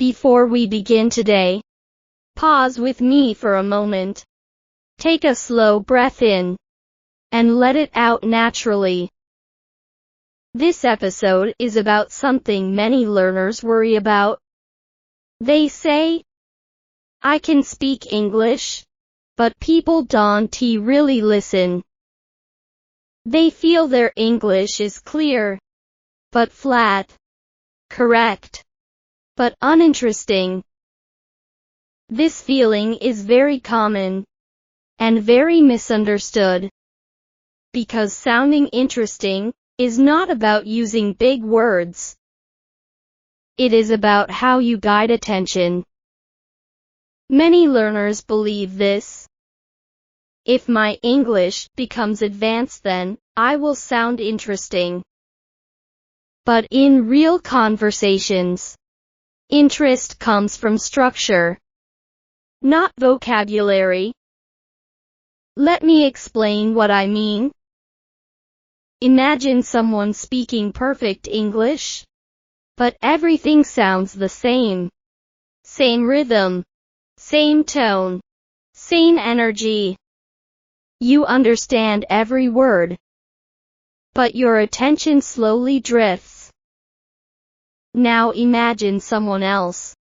Before we begin today, pause with me for a moment. Take a slow breath in and let it out naturally. This episode is about something many learners worry about. They say, I can speak English, but people don't really listen. They feel their English is clear, but flat, correct, but uninteresting. This feeling is very common and very misunderstood, because sounding interesting is not about using big words. It is about how you guide attention. Many learners believe this. If my English becomes advanced, then I will sound interesting. But in real conversations, interest comes from structure, not vocabulary. Let me explain what I mean. Imagine someone speaking perfect English, but everything sounds the same. Same rhythm, same tone, same energy. You understand every word, but your attention slowly drifts. Now imagine someone else,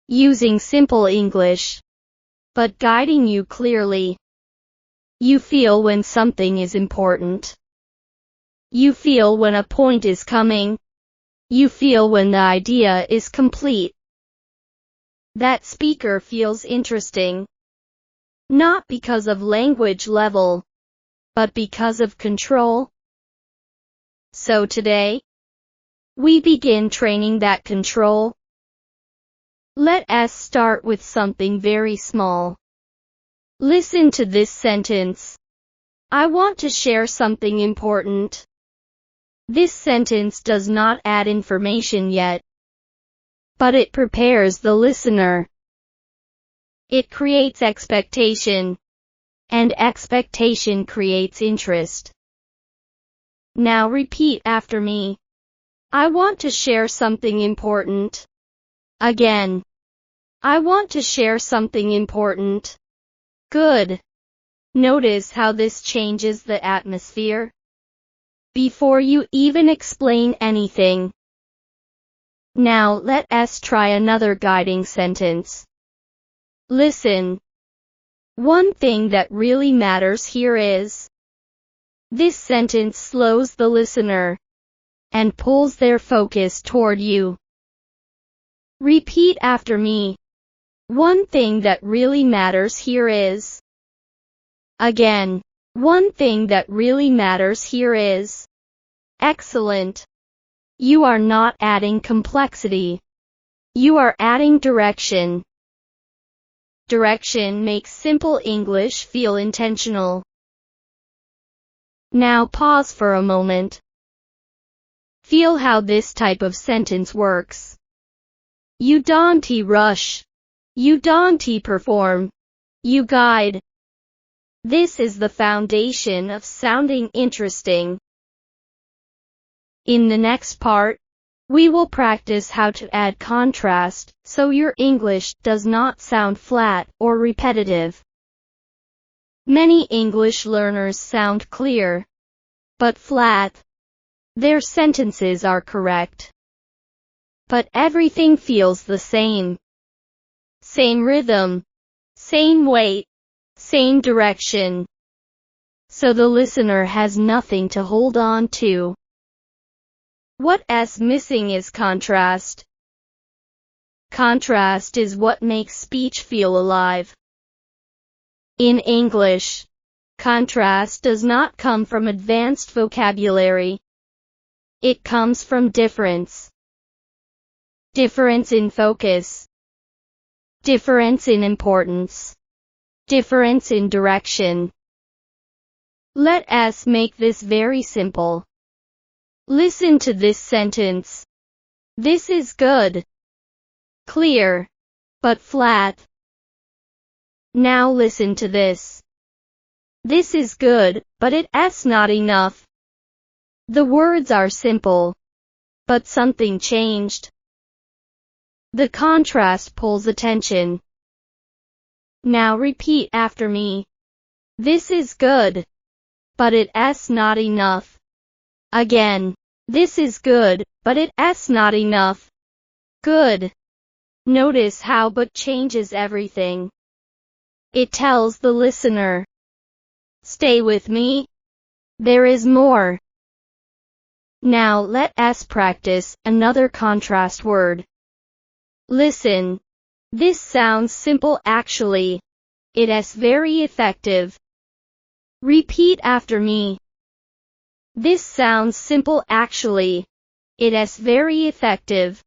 using simple English, but guiding you clearly. You feel when something is important. You feel when a point is coming. You feel when the idea is complete. That speaker feels interesting, not because of language level, but because of control. So today, we begin training that control. Let us start with something very small. Listen to this sentence. I want to share something important. This sentence does not add information yet, but it prepares the listener. It creates expectation, and expectation creates interest. Now repeat after me. I want to share something important. Again. I want to share something important. Good. Notice how this changes the atmosphere. Before you even explain anything. Now let us try another guiding sentence. Listen. One thing that really matters here is. This sentence slows the listener and pulls their focus toward you. Repeat after me. One thing that really matters here is. Again. One thing that really matters here is. Excellent. You are not adding complexity. You are adding direction. Direction makes simple English feel intentional. Now pause for a moment. Feel how this type of sentence works. You don't rush. You don't perform. You guide. This is the foundation of sounding interesting. In the next part, we will practice how to add contrast, so your English does not sound flat or repetitive. Many English learners sound clear, but flat. Their sentences are correct, but everything feels the same. Same rhythm, same weight, same direction. So the listener has nothing to hold on to. What's missing is contrast. Contrast is what makes speech feel alive. In English, contrast does not come from advanced vocabulary. It comes from difference. Difference in focus. Difference in importance. Difference in direction. Let us make this very simple. Listen to this sentence. This is good. Clear, but flat. Now listen to this. This is good, but it's not enough. The words are simple, but something changed. The contrast pulls attention. Now repeat after me. This is good. But it's not enough. Again. This is good, but it's not enough. Good. Notice how but changes everything. It tells the listener. Stay with me. There is more. Now let us practice another contrast word. Listen. This sounds simple actually. It is very effective. Repeat after me. This sounds simple actually. It is very effective.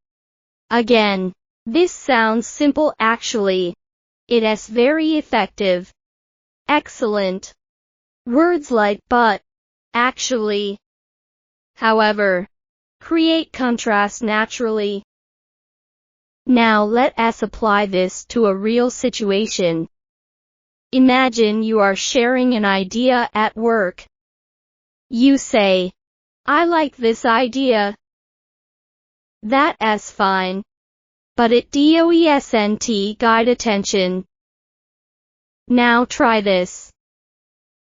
Again. This sounds simple actually. It is very effective. Excellent. Words like but, actually, however, create contrast naturally. Now let us apply this to a real situation. Imagine you are sharing an idea at work. You say, I like this idea. That is fine. But it doesn't guide attention. Now try this.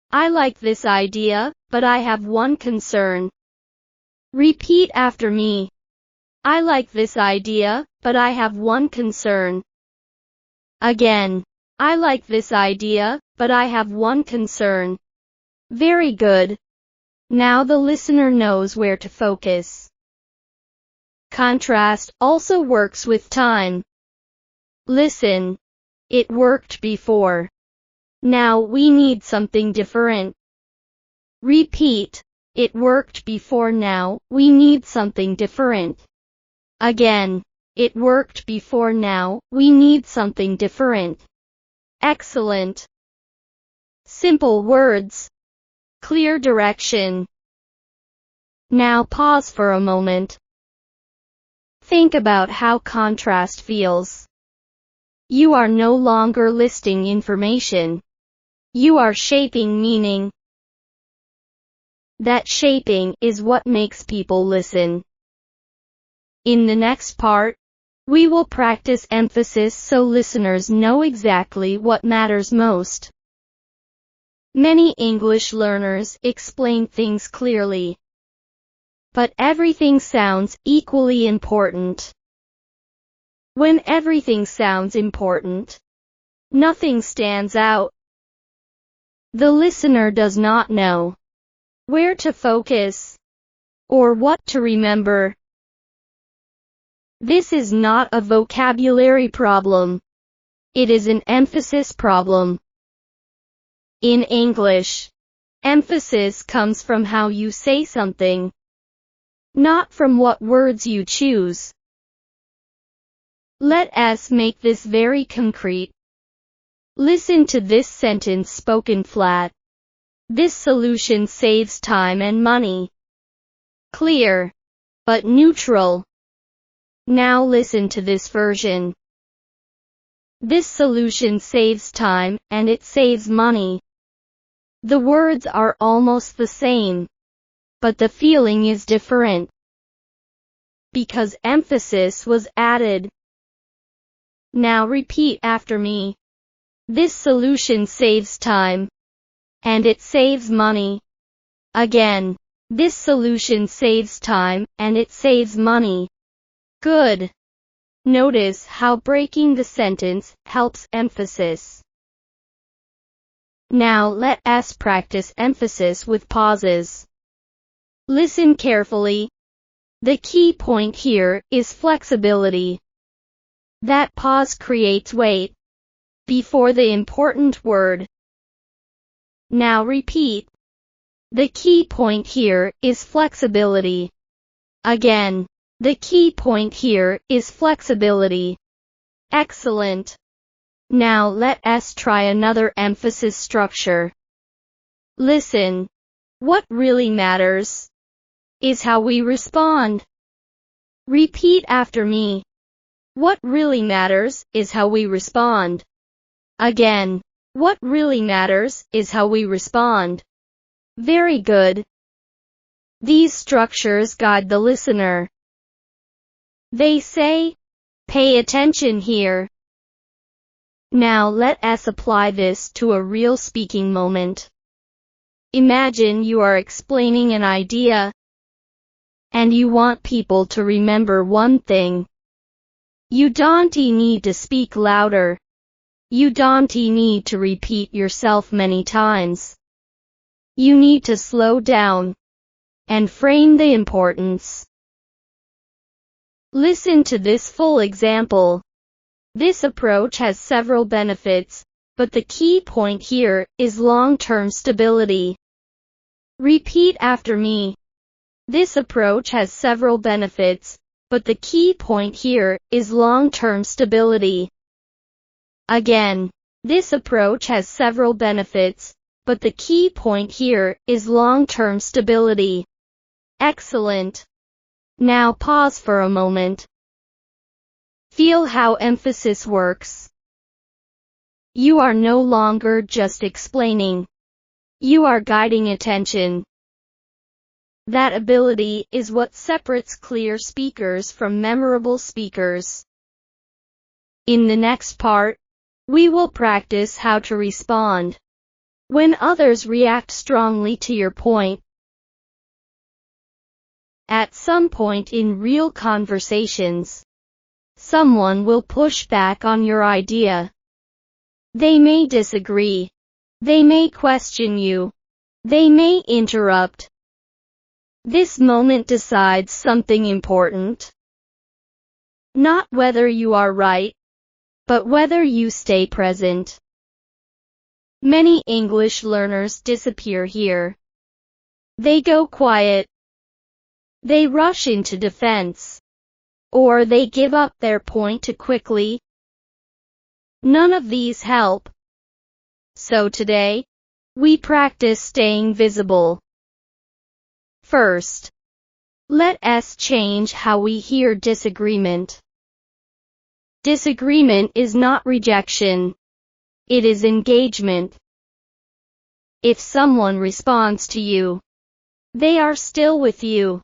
I like this idea, but I have one concern. Repeat after me. I like this idea, but I have one concern. Again. I like this idea, but I have one concern. Very good. Now the listener knows where to focus. Contrast also works with time. Listen. It worked before. Now we need something different. Repeat. It worked before, now we need something different. Again. It worked before, now we need something different. Excellent. Simple words. Clear direction. Now pause for a moment. Think about how contrast feels. You are no longer listing information. You are shaping meaning. That shaping is what makes people listen. In the next part, we will practice emphasis so listeners know exactly what matters most. Many English learners explain things clearly. But everything sounds equally important. When everything sounds important, nothing stands out. The listener does not know where to focus or what to remember. This is not a vocabulary problem. It is an emphasis problem. In English, emphasis comes from how you say something, not from what words you choose. Let us make this very concrete. Listen to this sentence spoken flat. This solution saves time and money. Clear, but neutral. Now listen to this version. This solution saves time, and it saves money. The words are almost the same, but the feeling is different. Because emphasis was added. Now repeat after me. This solution saves time, and it saves money. Again. This solution saves time, and it saves money. Good. Notice how breaking the sentence helps emphasis. Now let us practice emphasis with pauses. Listen carefully. The key point here is flexibility. That pause creates weight before the important word. Now repeat. The key point here is flexibility. Again. The key point here is flexibility. Excellent. Now let us try another emphasis structure. Listen. What really matters is how we respond. Repeat after me. What really matters is how we respond. Again. What really matters is how we respond. Very good. These structures guide the listener. They say, Pay attention here. Now let us apply this to a real speaking moment. Imagine you are explaining an idea, and you want people to remember one thing. You don't need to speak louder. You don't need to repeat yourself many times. You need to slow down and frame the importance. Listen to this full example. This approach has several benefits, but the key point here is long-term stability. Repeat after me. This approach has several benefits, but the key point here is long-term stability. Again, this approach has several benefits, but the key point here is long-term stability. Excellent. Now pause for a moment. Feel how emphasis works. You are no longer just explaining. You are guiding attention. That ability is what separates clear speakers from memorable speakers. In the next part, we will practice how to respond when others react strongly to your point. At some point in real conversations, someone will push back on your idea. They may disagree. They may question you. They may interrupt. This moment decides something important. Not whether you are right, but whether you stay present. Many English learners disappear here. They go quiet. They rush into defense. Or they give up their point too quickly. None of these help. So today, we practice staying visible. First, let us change how we hear disagreement. Disagreement is not rejection. It is engagement. If someone responds to you, they are still with you.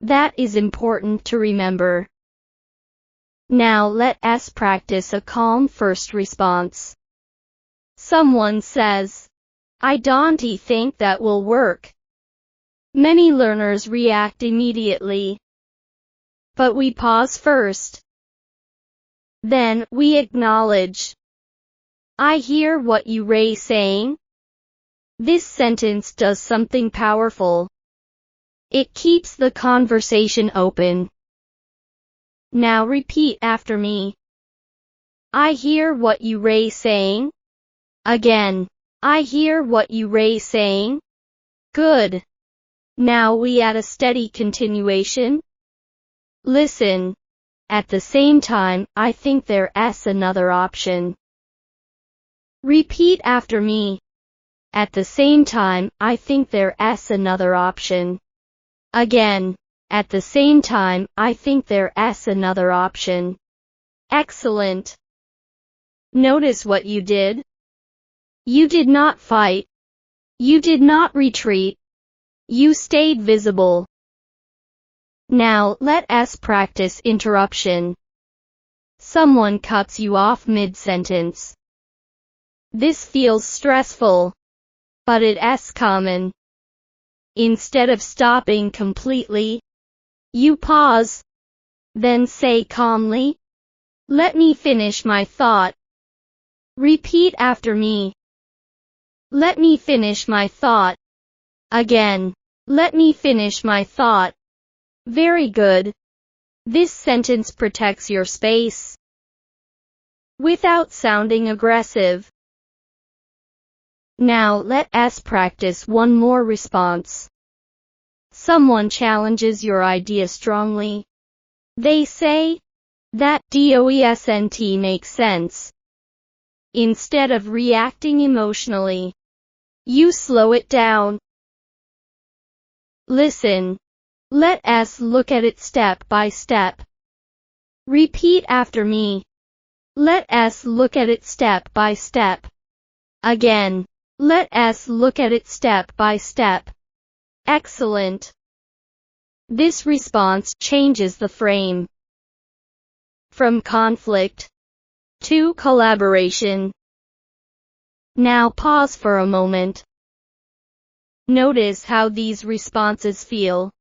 That is important to remember. Now let us practice a calm first response. Someone says, "I don't think that will work." Many learners react immediately. But we pause first. Then we acknowledge. "I hear what you are saying." This sentence does something powerful. It keeps the conversation open. Now repeat after me. "I hear what you are saying." Again, "I hear what you are saying." Good. Now we add a steady continuation. Listen. At the same time, "I think there's another option." Repeat after me. At the same time, "I think there's another option." Again, at the same time, "I think there's another option." Excellent. Notice what you did. You did not fight. You did not retreat. You stayed visible. Now let us practice interruption. Someone cuts you off mid-sentence. This feels stressful, but it's common. Instead of stopping completely, you pause. Then say calmly, "Let me finish my thought." Repeat after me. "Let me finish my thought." Again, "Let me finish my thought." Very good. This sentence protects your space without sounding aggressive. Now let us practice one more response. Someone challenges your idea strongly. They say, "That doesn't make sense." Instead of reacting emotionally, you slow it down. Listen. Let us look at it step by step. Repeat after me. Let us look at it step by step. Again, let us look at it step by step. Excellent. This response changes the frame. from conflict to collaboration. Now pause for a moment. Notice how these responses feel.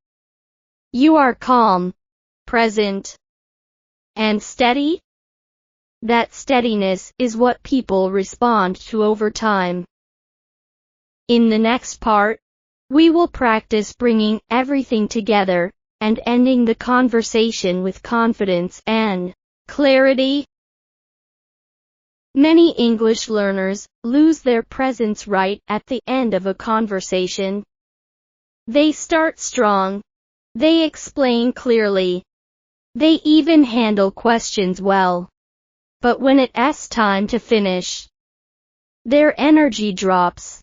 You are calm, present, and steady. That steadiness is what people respond to over time. In the next part, we will practice bringing everything together and ending the conversation with confidence and clarity. Many English learners lose their presence right at the end of a conversation. They start strong. They explain clearly. They even handle questions well. But when it's time to finish, their energy drops.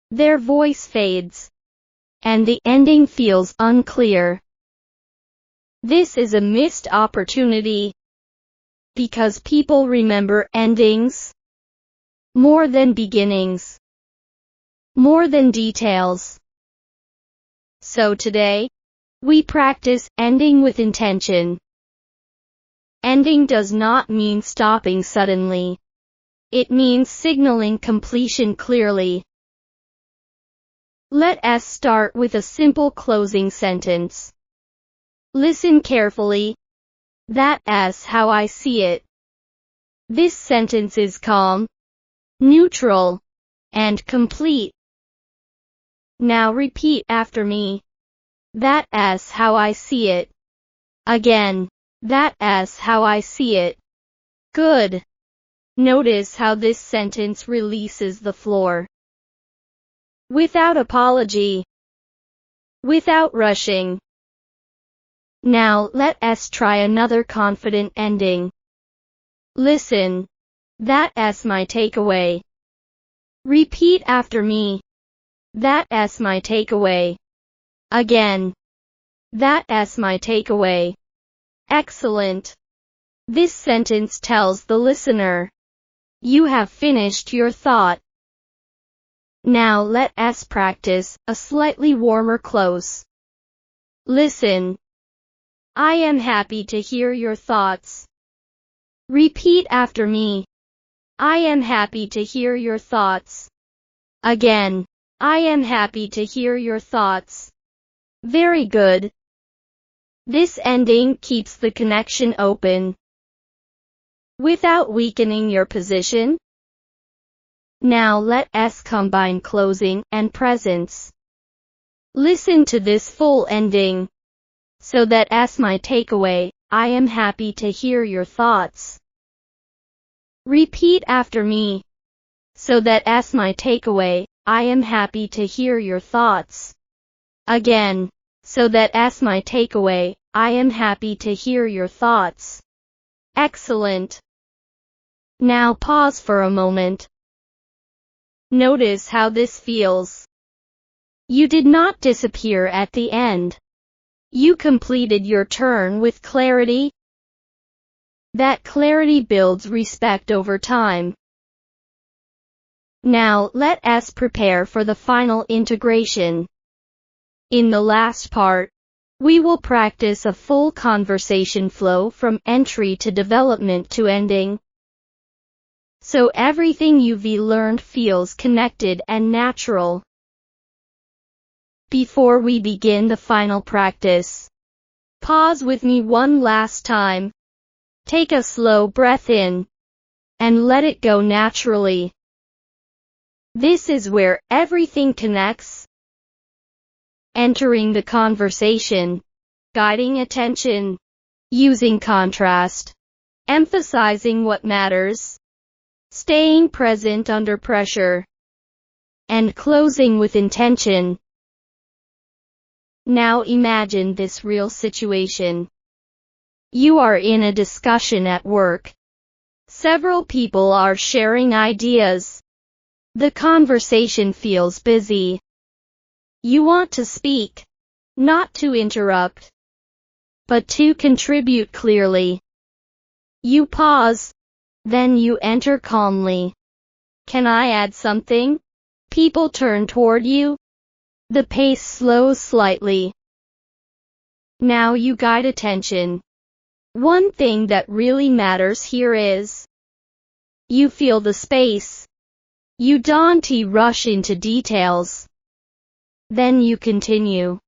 Their voice fades. And the ending feels unclear. This is a missed opportunity. Because people remember endings more than beginnings, more than details. So today, we practice ending with intention. Ending does not mean stopping suddenly. It means signaling completion clearly. Let us start with a simple closing sentence. Listen carefully. That's how I see it. This sentence is calm, neutral, and complete. Now repeat after me. That's how I see it. Again. That's how I see it. Good. Notice how this sentence releases the floor. Without apology. Without rushing. Now let us try another confident ending. Listen. That's my takeaway. Repeat after me. That's my takeaway. Again. That's my takeaway. Excellent. This sentence tells the listener, you have finished your thought. Now let us practice a slightly warmer close. Listen. I am happy to hear your thoughts. Repeat after me. I am happy to hear your thoughts. Again. I am happy to hear your thoughts. Very good. This ending keeps the connection open, without weakening your position. Now let us combine closing and presence. Listen to this full ending. So that's my takeaway. I am happy to hear your thoughts. Repeat after me. So that's my takeaway. I am happy to hear your thoughts. Again. So that's my takeaway. I am happy to hear your thoughts. Excellent. Now pause for a moment. Notice how this feels. You did not disappear at the end. You completed your turn with clarity. That clarity builds respect over time. Now let us prepare for the final integration. In the last part, we will practice a full conversation flow from entry to development to ending. So everything you've learned feels connected and natural. Before we begin the final practice, pause with me one last time. Take a slow breath in, and let it go naturally. This is where everything connects. Entering the conversation, guiding attention, using contrast, emphasizing what matters, staying present under pressure, and closing with intention. Now imagine this real situation. You are in a discussion at work. Several people are sharing ideas. The conversation feels busy. You want to speak, not to interrupt, but to contribute clearly. You pause, then you enter calmly. Can I add something? People turn toward you. The pace slows slightly. Now you guide attention. One thing that really matters here is you feel the space. You don't rush into details. Then you continue.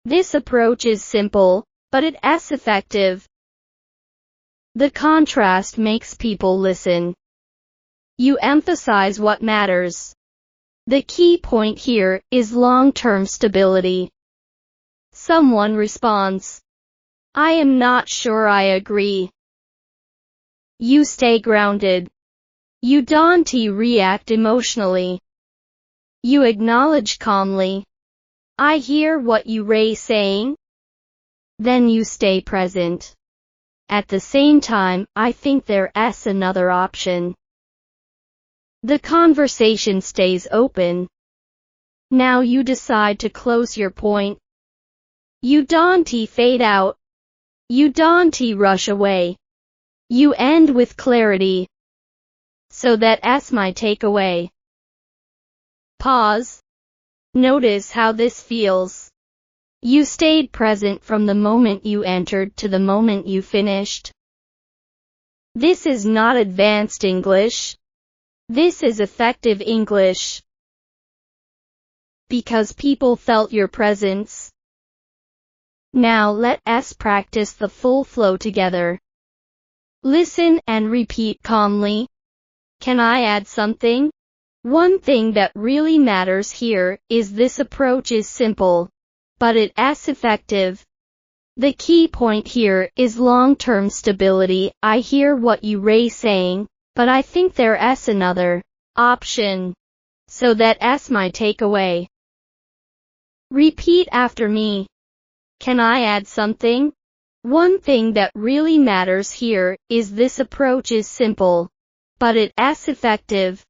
This approach is simple, but it's effective. The contrast makes people listen. You emphasize what matters. The key point here is long-term stability. Someone responds, I am not sure I agree. You stay grounded. You don't react emotionally. You acknowledge calmly, I hear what you're saying. Then you stay present. At the same time, I think there's another option. The conversation stays open. Now you decide to close your point. You don't fade out. You don't rush away. You end with clarity. So that's my takeaway. Pause. Notice how this feels. You stayed present from the moment you entered to the moment you finished. This is not advanced English. This is effective English. Because people felt your presence. Now let's practice the full flow together. Listen and repeat calmly. Can I add something? One thing that really matters here is this approach is simple, but it's effective. The key point here is long-term stability. I hear what you're saying, but I think there's another option. So that's my takeaway. Repeat after me. Can I add something? One thing that really matters here is this approach is simple, but it's effective.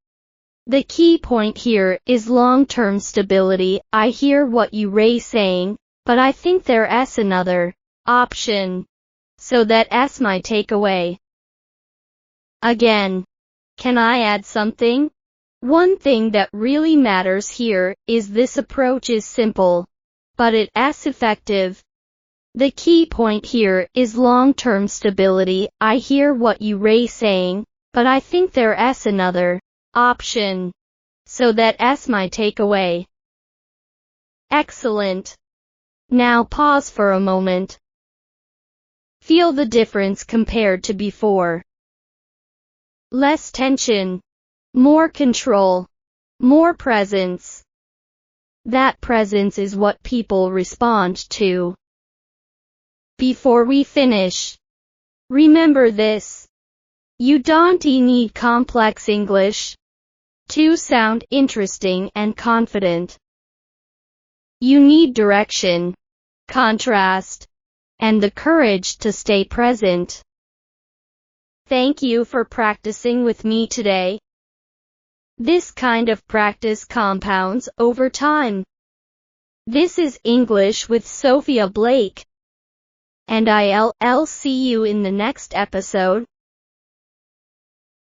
The key point here is long-term stability. I hear what you're saying, but I think there's another option. So that's my takeaway. Again. Can I add something? One thing that really matters here is this approach is simple, but it's effective. The key point here is long-term stability. I hear what you're saying, but I think there's another option. So that's my takeaway. Excellent. Now pause for a moment. Feel the difference compared to before. Less tension. More control. More presence. That presence is what people respond to. Before we finish, remember this. You don't need complex English to sound interesting and confident. You need direction, contrast, and the courage to stay present. Thank you for practicing with me today. This kind of practice compounds over time. This is English with Sophia Blake. And I'll see you in the next episode.